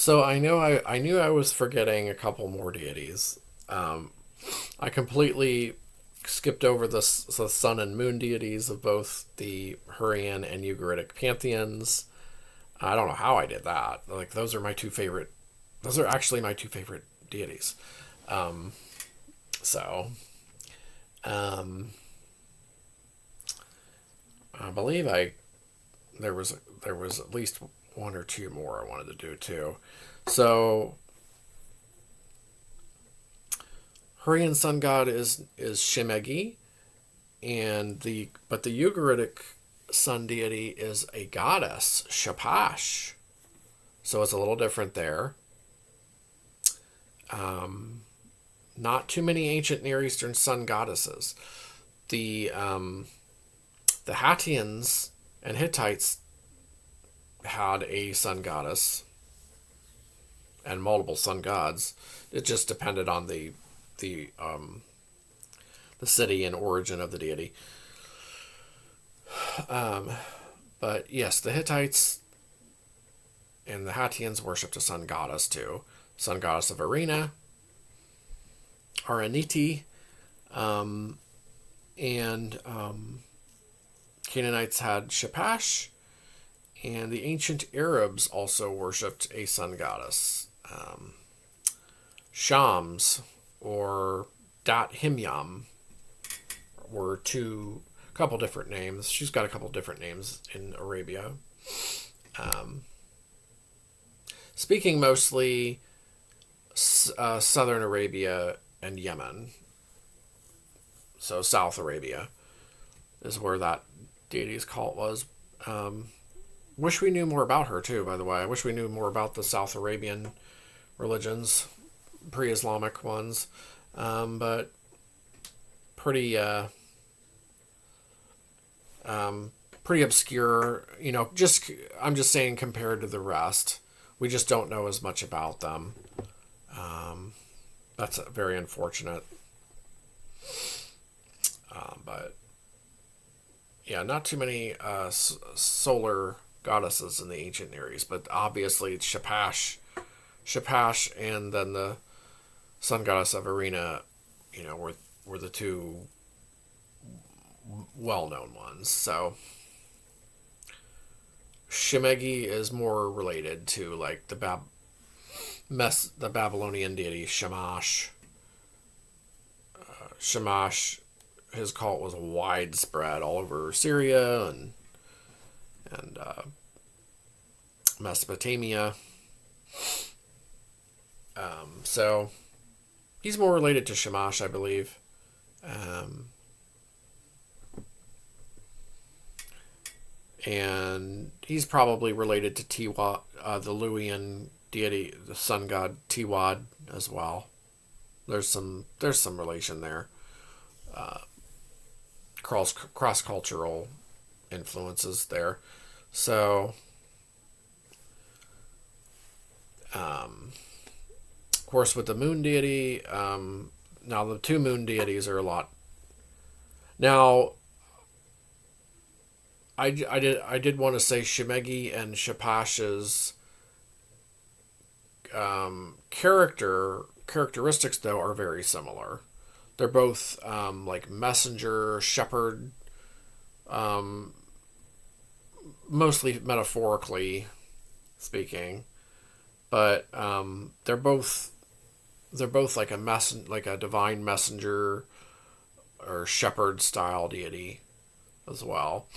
So I knew I was forgetting a couple more deities. Um, I completely skipped over the sun and moon deities of both the Hurrian and Ugaritic pantheons. I don't know how I did that. Like those are my two favorite. Those are actually my two favorite deities. Um, so um, I believe I there was at least one or two more I wanted to do too. So Hurrian sun god is Shemegi, and the Ugaritic sun deity is a goddess, Shapash. So it's a little different there. Um, Not too many ancient Near Eastern sun goddesses. The the Hattians and Hittites had a sun goddess and multiple sun gods. It just depended on the the city and origin of the deity. Um, but yes, the Hittites and the Hattians worshipped a sun goddess too. Sun goddess of Arena, Araniti, um, and Canaanites had Shapash, and the ancient Arabs also worshipped a sun goddess. Shams or Dat Himyam were two couple different names. She's got a couple different names in Arabia. Um, Speaking mostly southern Arabia and Yemen, so South Arabia is where that deity's cult was. Um, Wish we knew more about her too. By the way, I wish we knew more about the South Arabian religions, pre-Islamic ones, but pretty pretty obscure. You know, just I'm just saying compared to the rest, we just don't know as much about them. Um, that's very unfortunate. But yeah, not too many solar goddesses in the ancient Near East, but obviously it's Shapash, and then the sun goddess of Arena, were the two well-known ones. So Shemegi is more related to like the Babylonian deity Shamash. Shamash, his cult was widespread all over Syria and Mesopotamia. So he's more related to Shamash, I believe. Um, and he's probably related to Tiwa, the Luwian deity, the sun god Tiwad as well. There's some relation there. Uh, cross cultural influences there. So, of course, with the moon deity, now the two moon deities are a lot. Now, I did want to say Shemegi and Shapash's characteristics though are very similar. They're both like messenger, shepherd, um, mostly metaphorically speaking, but they're both like like a divine messenger or shepherd style deity as well.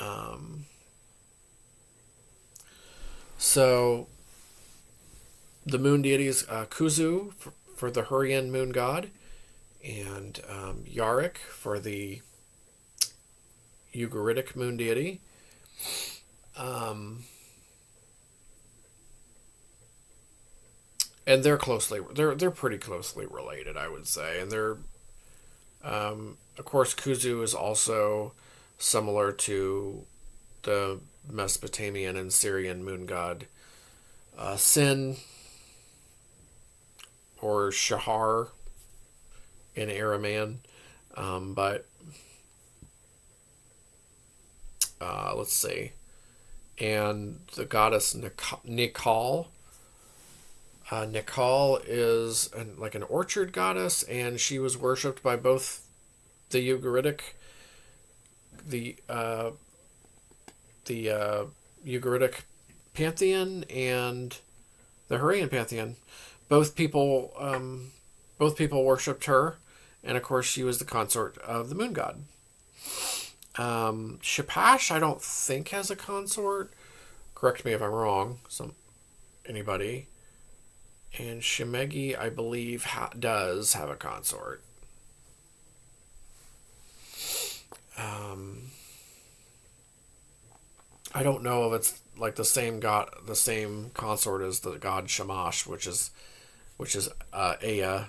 Um, so the moon deity is Kuzu for the Hurrian moon god, and Yarick for the Ugaritic moon deity. Um, and they're pretty closely related, I would say. And of course, Kuzu is also similar to the Mesopotamian and Syrian moon god Sin or Shahar in Aramean. But let's see. And the goddess Nikal Nikal is like an orchard goddess, and she was worshipped by both the Ugaritic, the Ugaritic pantheon and the Hurrian pantheon. Both people, worshipped her, and of course she was the consort of the moon god. Shapash, I don't think has a consort. Correct me if I'm wrong. Anybody. And Shemegi, I believe, does have a consort. I don't know if it's like the same consort as the god Shamash, which is Aya.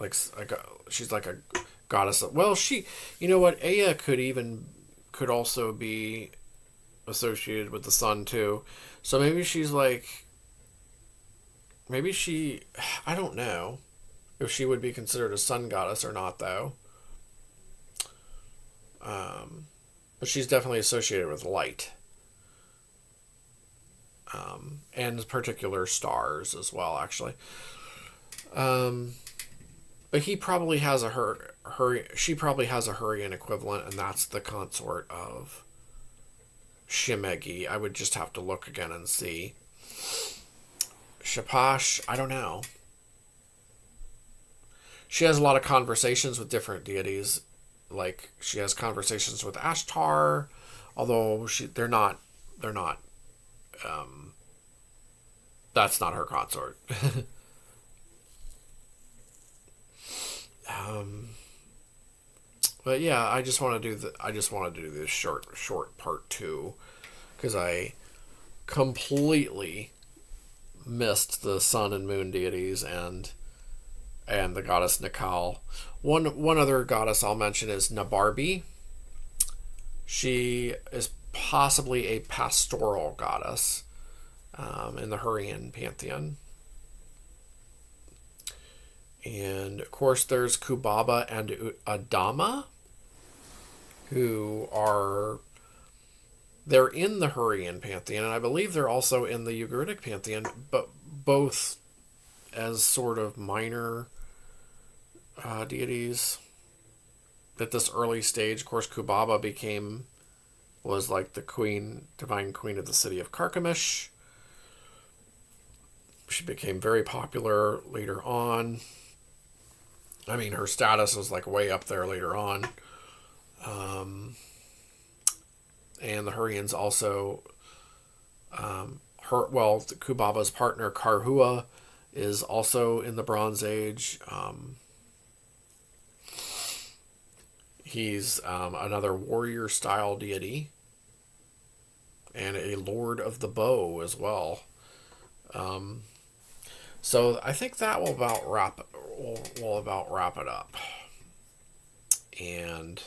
Like she's like a goddess. Well, you know what? Aya could also be associated with the sun too. So maybe she's like, I don't know if she would be considered a sun goddess or not, though. But she's definitely associated with light. And particular stars as well, actually. But he probably has she probably has a Hurrian equivalent, and that's the consort of Shemegi. I would just have to look again and see. Shapash, I don't know. She has a lot of conversations with different deities. Like, she has conversations with Ashtar, although they're not that's not her consort. But yeah, I just want to do this short part 2 because I completely missed the sun and moon deities and the goddess Nikal. One other goddess I'll mention is Nabarbi. She is possibly a pastoral goddess in the Hurrian pantheon. And of course there's Kubaba and Adama, who they're in the Hurrian pantheon, and I believe they're also in the Ugaritic pantheon, but both as sort of minor deities at this early stage. Of course, Kubaba was like the divine queen of the city of Carchemish. She became very popular later on. I mean, her status was like way up there later on. And the Hurrians also, Kubaba's partner Karhua is also in the Bronze Age. He's another warrior style deity and a lord of the bow as well. So I think that will about wrap it up. And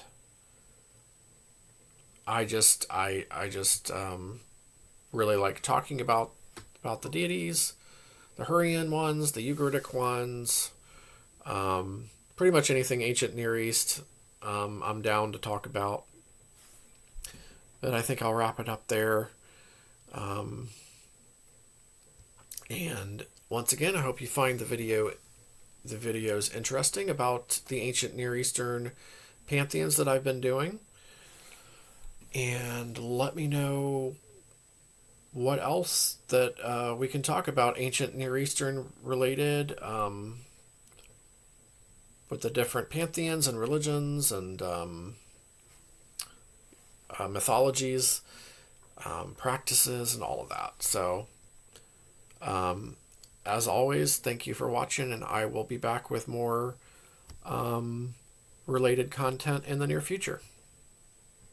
I just really like talking about the deities, the Hurrian ones, the Ugaritic ones, pretty much anything ancient Near East. I'm down to talk about. But I think I'll wrap it up there. And once again, I hope you find the videos interesting about the ancient Near Eastern pantheons that I've been doing. And let me know what else that we can talk about ancient Near Eastern related, with the different pantheons and religions and mythologies, practices, and all of that. So, as always, thank you for watching, and I will be back with more related content in the near future.